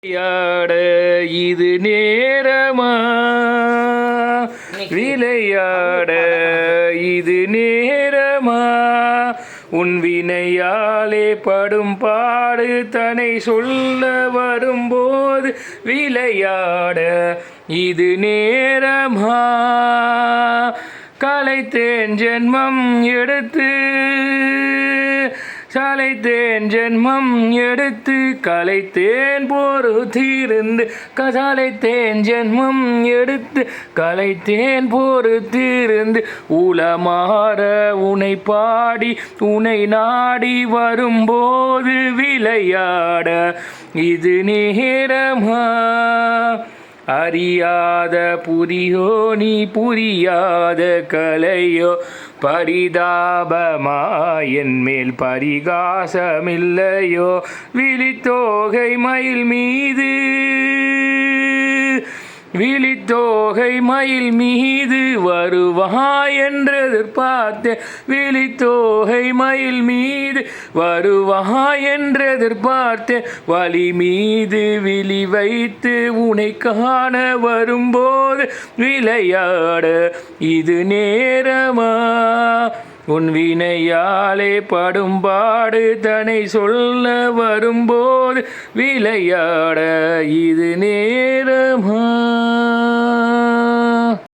விளையாட இது நேரமா, விளையாட இது நேரமா, உன் வினையாலே படும் பாடு தன்னை சொல்ல வரும்போது விளையாட இது நேரமா. கலைத்தேன் ஜென்மம் எடுத்து, கலைத்தேன் ஜென்மம் எடுத்து, கலைத்தேன் பொறுத்திருந்து, கலைத்தேன் ஜென்மம் எடுத்து, கலைத்தேன் பொறுத்திருந்து, உளமாற உனை பாடி உனை நாடி வரும்போது விளையாட இது நேரமா. அறியாத புரியோ நீ புரியாத கலையோ, பரிதாபமா என் மேல் பரிகாசமில்லையோ. விழித்தோகை மயில் மீது, விழித்தோகை மயில் மீது வருவாய் என்று எதிர்பார்த்தேன், விழித்தோகை மயில் மீது வருவாய் என்று எதிர்பார்த்தேன். வழி மீது விழி வைத்து உனை காண வரும்போது விளையாட இது நேரமா. உன் வினையாலே படும்பாடு தன்னை சொல்ல வரும்போது விளையாட இது நேரமா.